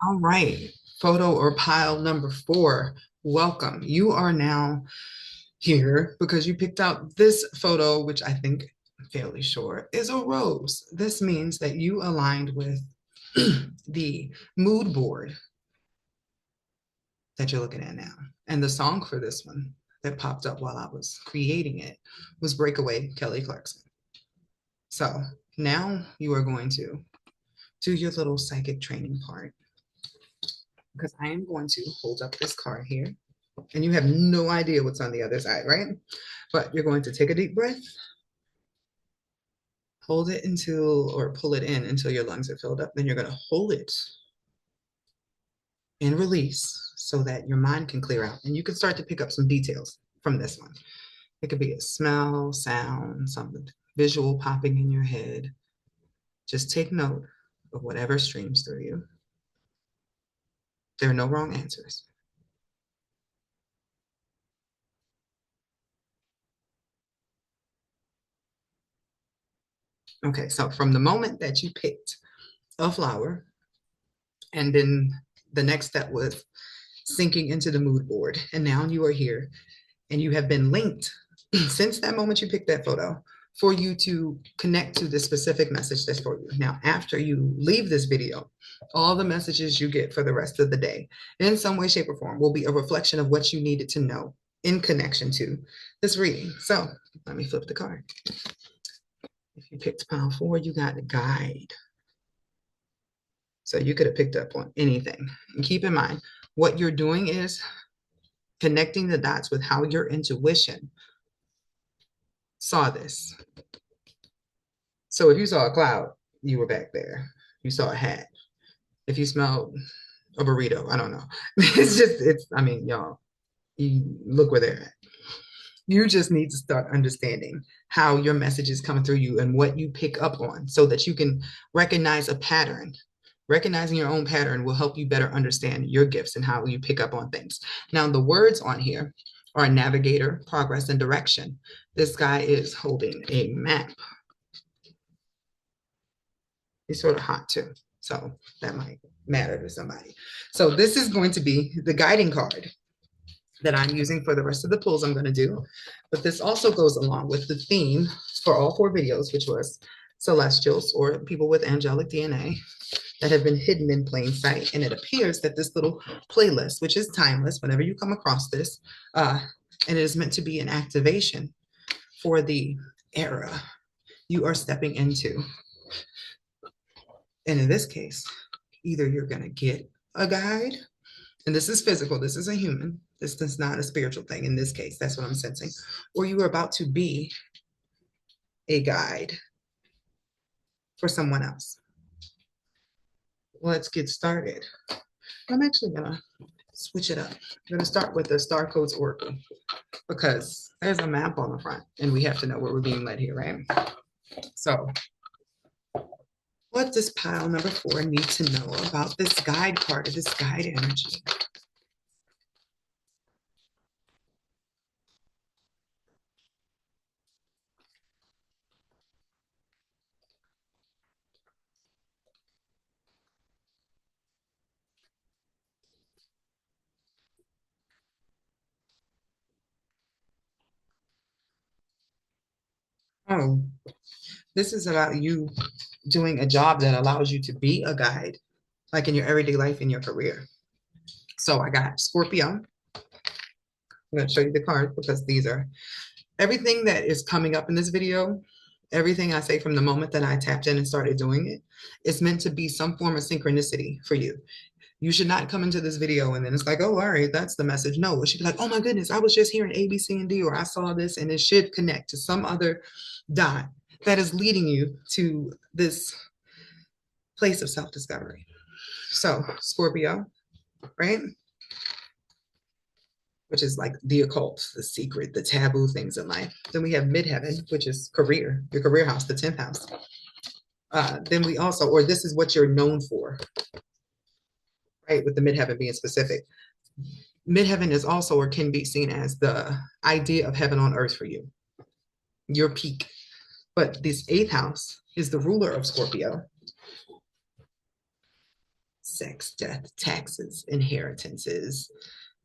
All right, photo or pile number 4. Welcome. You are now here because you picked out this photo, which I think I'm fairly sure is a rose. This means that you aligned with the mood board that you're looking at now. And the song for this one that popped up while I was creating it was Breakaway, Kelly Clarkson. So now you are going to do your little psychic training part because I am going to hold up this card here and you have no idea what's on the other side, right? But you're going to take a deep breath, hold it until, or pull it in until your lungs are filled up. Then you're going to hold it and release so that your mind can clear out and you can start to pick up some details from this one. It could be a smell, sound, something visual popping in your head. Just take note of whatever streams through you. There are no wrong answers. Okay, so from the moment that you picked a flower, and then the next step was sinking into the mood board, and now you are here and you have been linked since that moment you picked that photo for you to connect to the specific message that's for you. Now, after you leave this video, all the messages you get for the rest of the day, in some way, shape, or form, will be a reflection of what you needed to know in connection to this reading. So let me flip the card. If you picked pile 4, you got a guide. So you could have picked up on anything. And keep in mind, what you're doing is connecting the dots with how your intuition saw this. So if you saw a cloud, you were back there. You saw a hat. If you smelled a burrito, I don't know. I mean, y'all, you look where they're at. You just need to start understanding how your message is coming through you and what you pick up on so that you can recognize a pattern. Recognizing your own pattern will help you better understand your gifts and how you pick up on things. Now, the words on here are navigator, progress, and direction. This guy is holding a map. He's sort of hot too, so that might matter to somebody. So this is going to be the guiding card that I'm using for the rest of the pulls I'm going to do. But this also goes along with the theme for all 4 videos, which was celestials or people with angelic DNA that have been hidden in plain sight. And it appears that this little playlist, which is timeless, whenever you come across this, and it is meant to be an activation for the era you are stepping into. And in this case, either you're going to get a guide, and this is physical, this is a human, this is not a spiritual thing in this case, that's what I'm sensing, or you are about to be a guide for someone else. Let's get started. I'm actually going to switch it up. I'm going to start with the Star Codes Oracle because there's a map on the front and we have to know where we're being led here, right? So what does pile number 4 need to know about this guide card or this guide energy? Oh, this is about you doing a job that allows you to be a guide, like in your everyday life, in your career. So I got Scorpio. I'm going to show you the cards because these are everything that is coming up in this video. Everything I say from the moment that I tapped in and started doing it is meant to be some form of synchronicity for you. You should not come into this video and then it's like, oh, all right, that's the message. No, it should be like, oh my goodness, I was just hearing A, B, C, and D, or I saw this, and it should connect to some other dot that is leading you to this place of self-discovery. So Scorpio, right? Which is like the occult, the secret, the taboo things in life. Then we have midheaven, which is career, your career house, the 10th house. Then we also, or this is what you're known for, right? With the midheaven being specific. Midheaven is also or can be seen as the idea of heaven on earth for you, your peak. But this 8th house is the ruler of Scorpio. sex, death, taxes, inheritances,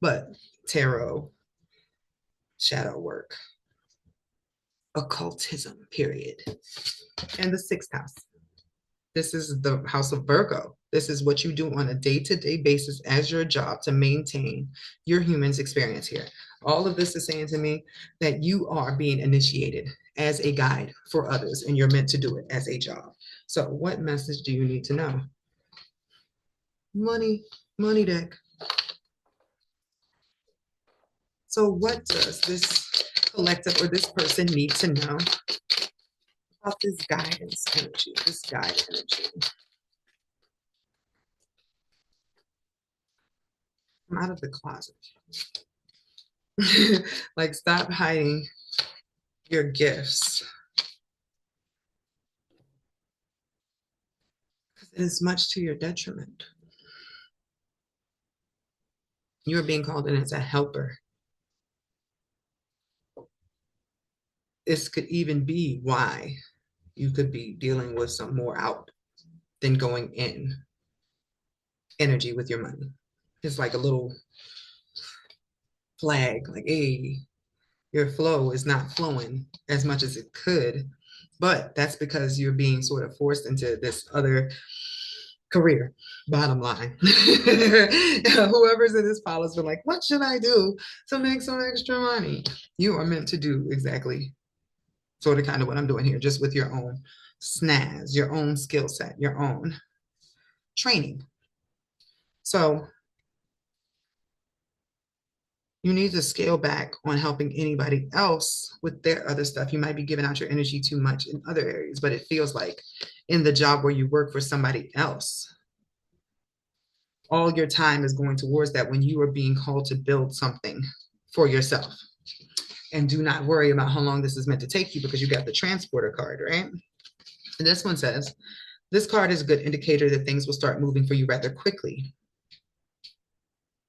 but tarot, shadow work, occultism, period. And the sixth house. This is the house of Virgo. This is what you do on a day-to-day basis as your job to maintain your human's experience here. All of this is saying to me that you are being initiated as a guide for others, and you're meant to do it as a job. So what message do you need to know? Money deck. So what does this collective or this person need to know about this guidance energy, this guide energy? I'm out of the closet. Like, stop hiding your gifts. It is much to your detriment. You are being called in as a helper. This could even be why you could be dealing with some more out than going in energy with your money. It's like a little flag, like, hey, your flow is not flowing as much as it could, but that's because you're being sort of forced into this other career. Bottom line. Whoever's in this pile has been like, what should I do to make some extra money? You are meant to do exactly sort of kind of what I'm doing here, just with your own snaz, your own skill set, your own training. So you need to scale back on helping anybody else with their other stuff. You might be giving out your energy too much in other areas, but it feels like in the job where you work for somebody else, all your time is going towards that when you are being called to build something for yourself. And do not worry about how long this is meant to take you, because you got the transporter card, right? And this one says, this card is a good indicator that things will start moving for you rather quickly.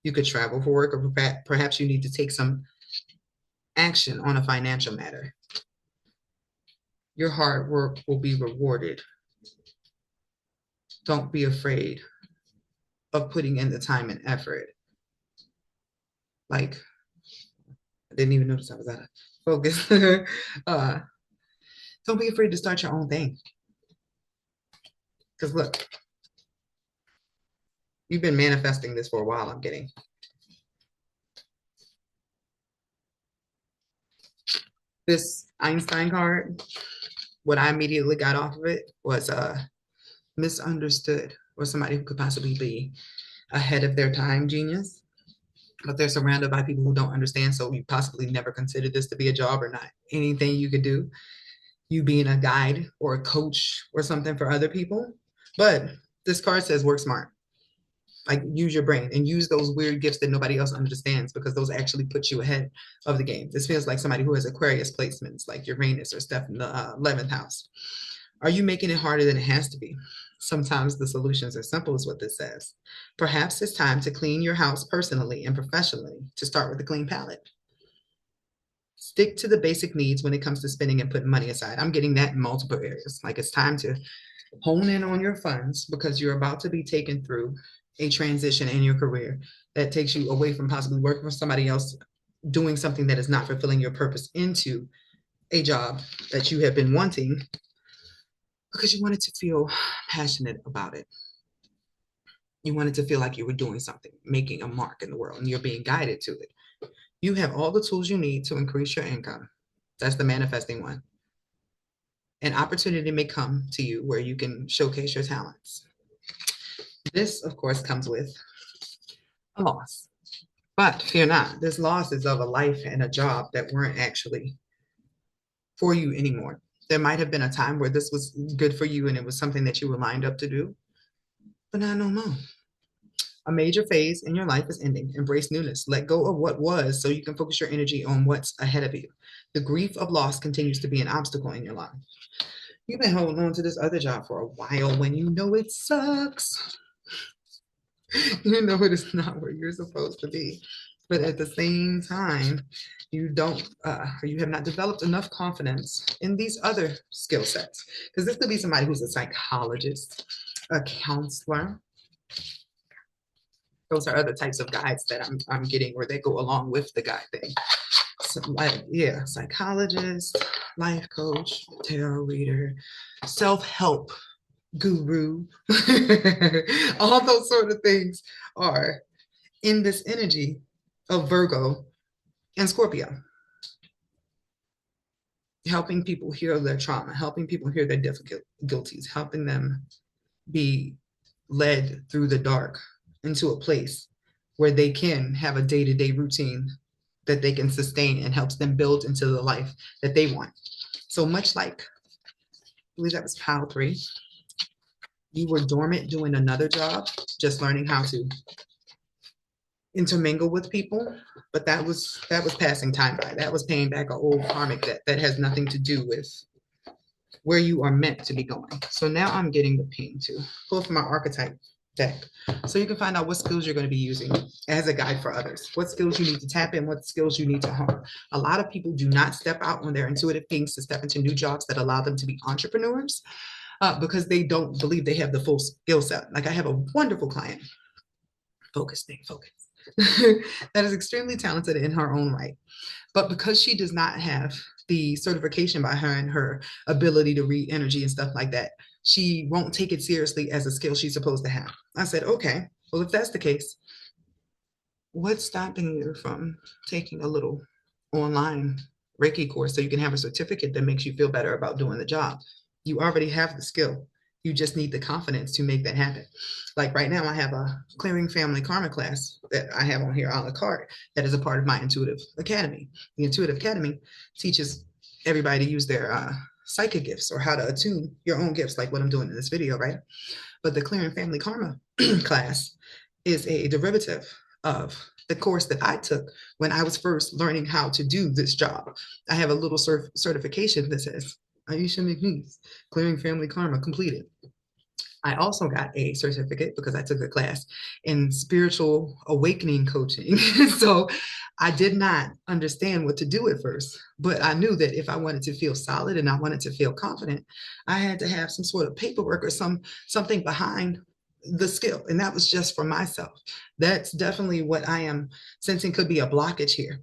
You could travel for work, or perhaps you need to take some action on a financial matter. Your hard work will be rewarded. Don't be afraid of putting in the time and effort. Like, I didn't even notice I was out of focus. Don't be afraid to start your own thing. Because look, you've been manifesting this for a while, I'm getting. This Einstein card, what I immediately got off of it was misunderstood, or somebody who could possibly be ahead of their time genius. But they're surrounded by people who don't understand, so you possibly never considered this to be a job or not anything you could do. You being a guide or a coach or something for other people. But this card says work smart. Like, use your brain and use those weird gifts that nobody else understands, because those actually put you ahead of the game. This feels like somebody who has Aquarius placements, like Uranus or stuff in the 11th house. Are you making it harder than it has to be? Sometimes the solutions are simple, is what this says. Perhaps it's time to clean your house personally and professionally, to start with a clean palette. Stick to the basic needs when it comes to spending and putting money aside. I'm getting that in multiple areas. Like, it's time to hone in on your funds, because you're about to be taken through a transition in your career that takes you away from possibly working for somebody else, doing something that is not fulfilling your purpose, into a job that you have been wanting because you wanted to feel passionate about it. You wanted to feel like you were doing something, making a mark in the world, and you're being guided to it. You have all the tools you need to increase your income. That's the manifesting one. An opportunity may come to you where you can showcase your talents. This, of course, comes with a loss. But fear not, this loss is of a life and a job that weren't actually for you anymore. There might have been a time where this was good for you and it was something that you were lined up to do, but not no more. A major phase in your life is ending. Embrace newness. Let go of what was so you can focus your energy on what's ahead of you. The grief of loss continues to be an obstacle in your life. You've been holding on to this other job for a while when you know it sucks. You know it is not where you're supposed to be. But at the same time, you have not developed enough confidence in these other skill sets. Because this could be somebody who's a psychologist, a counselor, Those are other types of guides that I'm getting, where they go along with the guide thing. So, like, yeah, psychologist, life coach, tarot reader, self-help guru, all those sort of things are in this energy of Virgo and Scorpio, helping people heal their trauma, helping people heal their difficulties, helping them be led through the dark into a place where they can have a day-to-day routine that they can sustain and helps them build into the life that they want. So much like, I believe that was pile 3, you were dormant doing another job, just learning how to intermingle with people, but that was passing time by. That was paying back an old karmic debt that has nothing to do with where you are meant to be going. So now I'm getting the ping to pull from my archetype deck, so you can find out what skills you're going to be using as a guide for others, what skills you need to tap in, what skills you need to hone. A lot of people do not step out on their intuitive pings to step into new jobs that allow them to be entrepreneurs, because they don't believe they have the full skill set. Like, I have a wonderful client, focus, that is extremely talented in her own right. But because she does not have the certification behind her ability to read energy and stuff like that, she won't take it seriously as a skill she's supposed to have. I said, okay, well, if that's the case, what's stopping you from taking a little online Reiki course so you can have a certificate that makes you feel better about doing the job? You already have the skill. You just need the confidence to make that happen. Like right now, I have a clearing family karma class that I have on here a la carte that is a part of my Intuitive Academy. The Intuitive Academy teaches everybody to use their psychic gifts, or how to attune your own gifts, like what I'm doing in this video, right? But the clearing family karma class is a derivative of the course that I took when I was first learning how to do this job. I have a little certification that says Aisha McNeese, Clearing Family Karma completed. I also got a certificate because I took a class in spiritual awakening coaching. So I did not understand what to do at first, but I knew that if I wanted to feel solid and I wanted to feel confident, I had to have some sort of paperwork or something behind the skill. And that was just for myself. That's definitely what I am sensing could be a blockage here.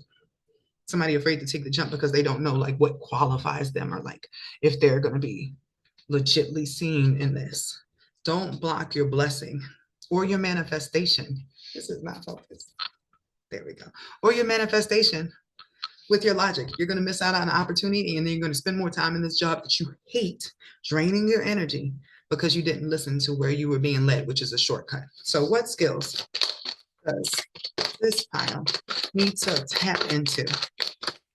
Somebody afraid to take the jump because they don't know like what qualifies them, or like if they're going to be legitly seen in this. Don't block your blessing or your manifestation. This is not focused. There we go. Or your manifestation with your logic. You're going to miss out on an opportunity, and then you're going to spend more time in this job that you hate, draining your energy because you didn't listen to where you were being led, which is a shortcut. So what skills does this pile need to tap into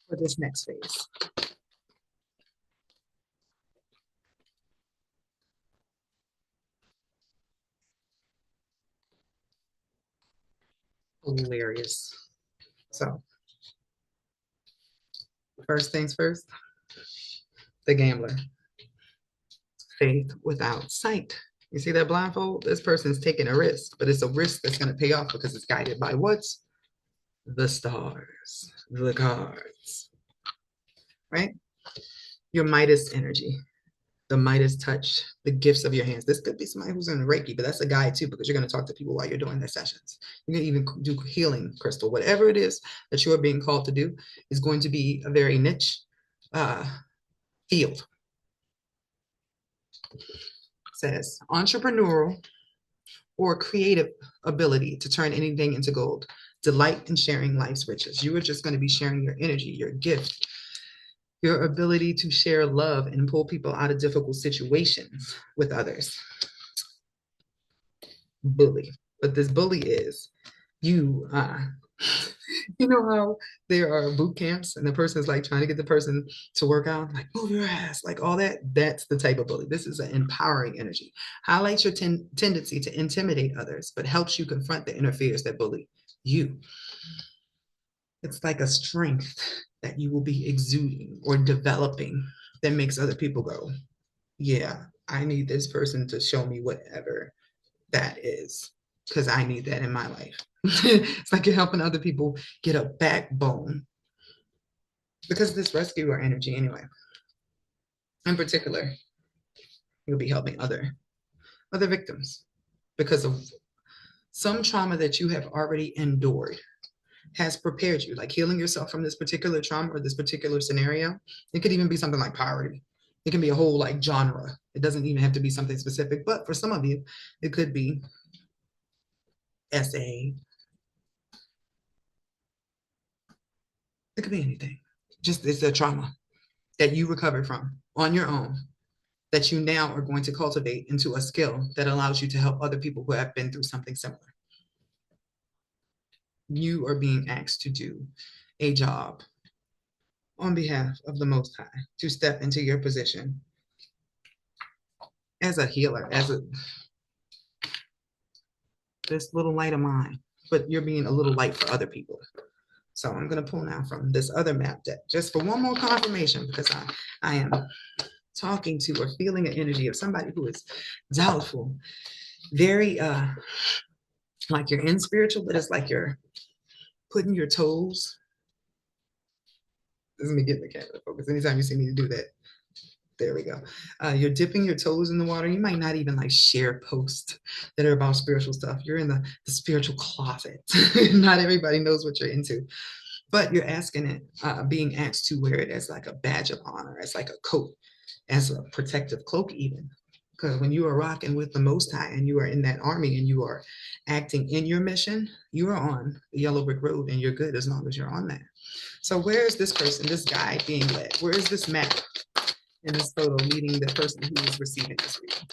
for this next phase? Hilarious. So first things first, the gambler. Faith without sight. You see that blindfold? This person's taking a risk, but it's a risk that's going to pay off because it's guided by what? The stars, the cards, right? Your Midas energy, the Midas touch, the gifts of your hands. This could be somebody who's in Reiki, but that's a guide too, because you're going to talk to people while you're doing their sessions. You can even do healing crystal. Whatever it is that you are being called to do is going to be a very niche field. It says entrepreneurial or creative ability to turn anything into gold. Delight in sharing life's riches. You are just going to be sharing your energy, your gift, your ability to share love and pull people out of difficult situations with others. Bully. But this bully is you. You know how there are boot camps and the person's like trying to get the person to work out, like move your ass, like all that. That's the type of bully. This is an empowering energy. Highlights your tendency to intimidate others, but helps you confront the inner fears that bully you. It's like a strength that you will be exuding or developing that makes other people go, yeah, I need this person to show me whatever that is, because I need that in my life. It's like you're helping other people get a backbone because of this rescuer energy anyway. In particular, you'll be helping other victims because of some trauma that you have already endured has prepared you, like healing yourself from this particular trauma or this particular scenario. It could even be something like poverty. It can be a whole like genre. It doesn't even have to be something specific, but for some of you, it could be SA. It could be anything. Just it's a trauma that you recovered from on your own that you now are going to cultivate into a skill that allows you to help other people who have been through something similar. You are being asked to do a job on behalf of the Most High, to step into your position as a healer, as a this little light of mine, but you're being a little light for other people. So I'm going to pull now from this other map deck just for one more confirmation, because I am talking to or feeling an energy of somebody who is doubtful, very like you're in spiritual, but it's like you're putting your toes. Let me get the camera focus. Anytime you see me do that, there we go. You're dipping your toes in the water. You might not even like share posts that are about spiritual stuff. You're in the spiritual closet. Not everybody knows what you're into, but you're asking it, being asked to wear it as like a badge of honor, as like a coat, as a protective cloak even. Because when you are rocking with the Most High and you are in that army and you are acting in your mission, you are on the yellow brick road and you're good as long as you're on that. So where is this person, this guy being led? Where is this map in this photo leading the person who is receiving this reading?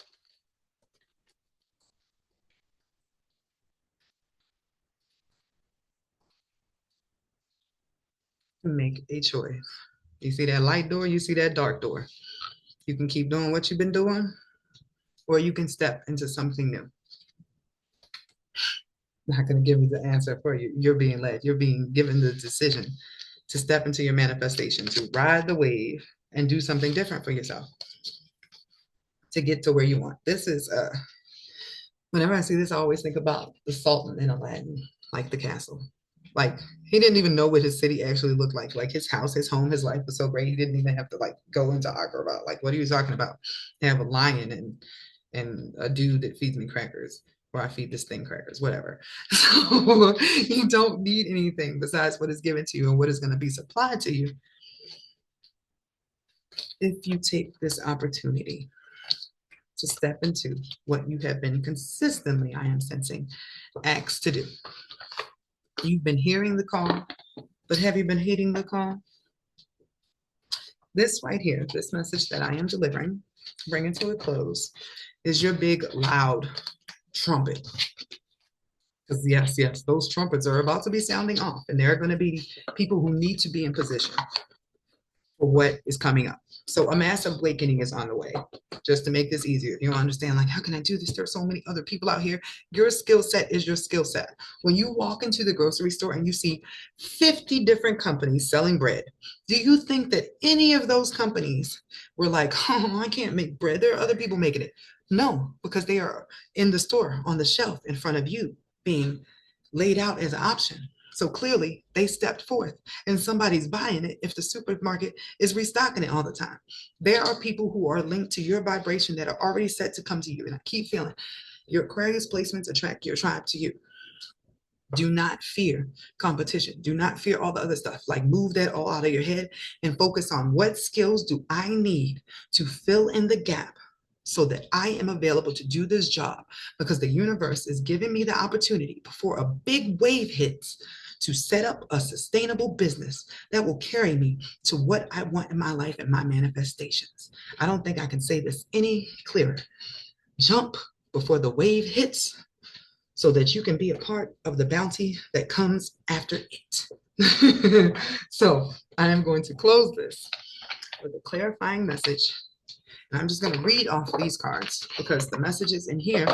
Make a choice. You see that light door, you see that dark door. You can keep doing what you've been doing, or you can step into something new. I'm not going to give you the answer for you. You're being led. You're being given the decision to step into your manifestation, to ride the wave and do something different for yourself to get to where you want. This is whenever I see this, I always think about the Sultan in Aladdin, like the castle. Like he didn't even know what his city actually looked like. Like his house, his home, his life was so great. He didn't even have to like go into Agra about like what are you talking about? I have a lion and a dude that feeds me crackers, or I feed this thing crackers, whatever. So you don't need anything besides what is given to you and what is going to be supplied to you if you take this opportunity to step into what you have been consistently, I am sensing, asked to do. You've been hearing the call, but have you been heeding the call? This right here, this message that I am delivering, bringing to a close, is your big, loud trumpet. Because yes, those trumpets are about to be sounding off, and there are going to be people who need to be in position for what is coming up. So a massive awakening is on the way. Just to make this easier, you don't understand, like, how can I do this? There's so many other people out here. Your skill set is your skill set. When you walk into the grocery store and you see 50 different companies selling bread, do you think that any of those companies were like, oh, I can't make bread? There are other people making it. No, because they are in the store on the shelf in front of you being laid out as an option. So clearly they stepped forth and somebody's buying it if the supermarket is restocking it all the time. There are people who are linked to your vibration that are already set to come to you. And I keep feeling your Aquarius placements attract your tribe to you. Do not fear competition. Do not fear all the other stuff. Like move that all out of your head and focus on what skills do I need to fill in the gap so that I am available to do this job, because the universe is giving me the opportunity before a big wave hits to set up a sustainable business that will carry me to what I want in my life and my manifestations. I don't think I can say this any clearer. Jump before the wave hits so that you can be a part of the bounty that comes after it. So I am going to close this with a clarifying message. And I'm just going to read off these cards because the messages in here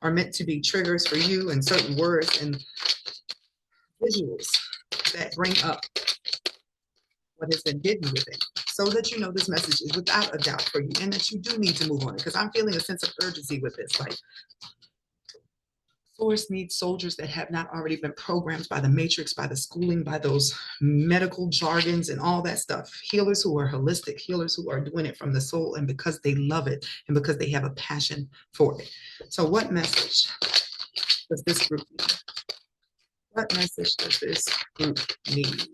are meant to be triggers for you and certain words and visuals that bring up what has been hidden within, so that you know this message is without a doubt for you and that you do need to move on it. Because I'm feeling a sense of urgency with this. Like, Force needs soldiers that have not already been programmed by the matrix, by the schooling, by those medical jargons and all that stuff. Healers who are holistic, healers who are doing it from the soul and because they love it and because they have a passion for it. So what message does this group need? What message does this group need?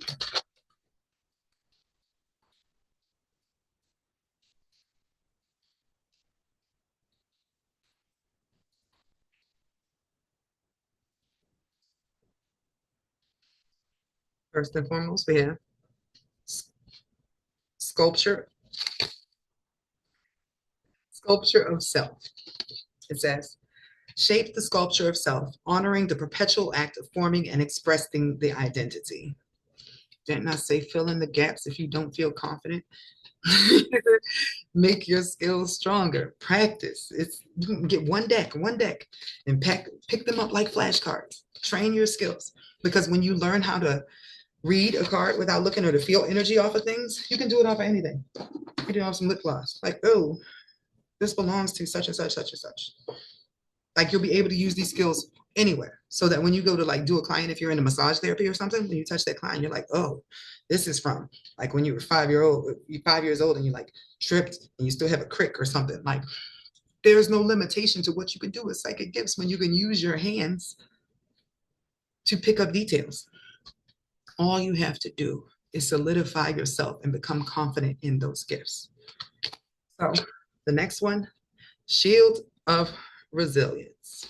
First and foremost, we have sculpture, sculpture of self. It says, shape the sculpture of self, honoring the perpetual act of forming and expressing the identity. Didn't I say fill in the gaps if you don't feel confident? Make your skills stronger. Practice. It's you can get one deck, and pick them up like flashcards. Train your skills. Because when you learn how to read a card without looking or to feel energy off of things, you can do it off of anything. You can do it off some lip gloss. Like, oh, this belongs to such and such, such and such. Like you'll be able to use these skills anywhere. So that when you go to like do a client, if you're in a massage therapy or something, when you touch that client, you're like, oh, this is from like when you were 5 years old and you like tripped and you still have a crick or something. Like there's no limitation to what you can do with psychic gifts when you can use your hands to pick up details. All you have to do is solidify yourself and become confident in those gifts. So the next one, shield of resilience.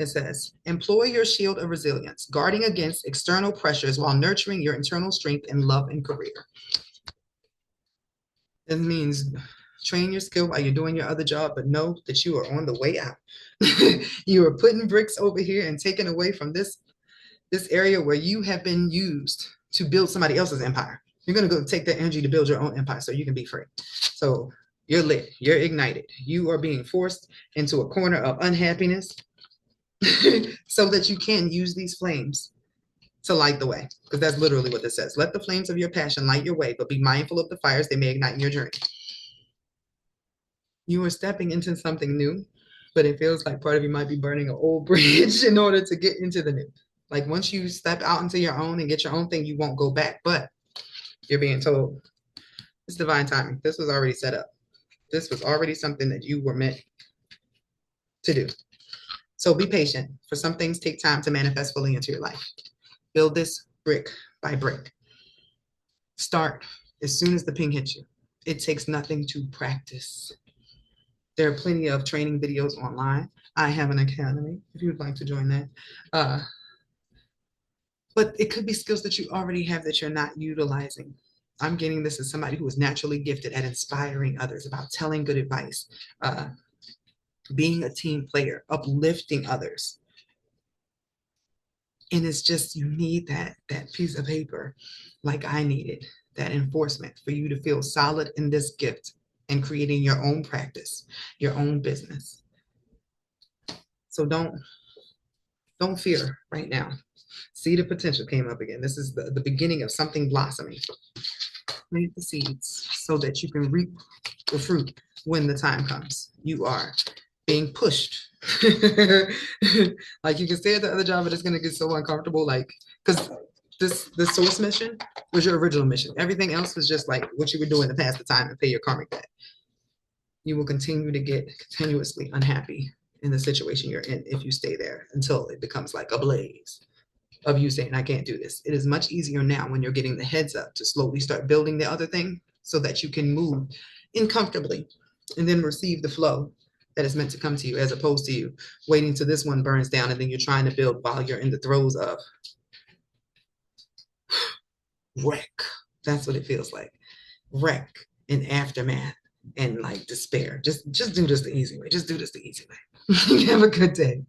It says, employ your shield of resilience, guarding against external pressures while nurturing your internal strength in love and career. It means train your skill while you're doing your other job, but know that you are on the way out. You are putting bricks over here and taking away from this area where you have been used to build somebody else's empire. You're going to go take that energy to build your own empire so you can be free. So you're lit. You're ignited. You are being forced into a corner of unhappiness so that you can use these flames to light the way. Because that's literally what this says. Let the flames of your passion light your way, but be mindful of the fires they may ignite in your journey. You are stepping into something new, but it feels like part of you might be burning an old bridge in order to get into the new. Like once you step out into your own and get your own thing, you won't go back. But you're being told it's divine timing. This was already set up. This was already something that you were meant to do. So be patient. For some things take time to manifest fully into your life. Build this brick by brick. Start as soon as the ping hits you. It takes nothing to practice. There are plenty of training videos online. I have an academy if you would like to join that. But it could be skills that you already have that you're not utilizing. I'm getting this as somebody who is naturally gifted at inspiring others, about telling good advice, being a team player, uplifting others. And it's just, you need that piece of paper like I needed, that enforcement for you to feel solid in this gift and creating your own practice, your own business. So don't fear right now. See, the potential came up again. This is the beginning of something blossoming. Plant the seeds so that you can reap the fruit when the time comes. You are being pushed. Like you can stay at the other job, but it's going to get so uncomfortable. Like, because this source mission was your original mission. Everything else was just like what you were doing to pass the time and pay your karmic debt. You will continue to get continuously unhappy in the situation you're in if you stay there until it becomes like a blaze of you saying, I can't do this. It is much easier now when you're getting the heads up to slowly start building the other thing so that you can move in comfortably and then receive the flow that is meant to come to you, as opposed to you waiting till this one burns down and then you're trying to build while you're in the throes of wreck. That's what it feels like. Wreck and aftermath and like despair. Just do this the easy way. Just do this the easy way. Have a good day.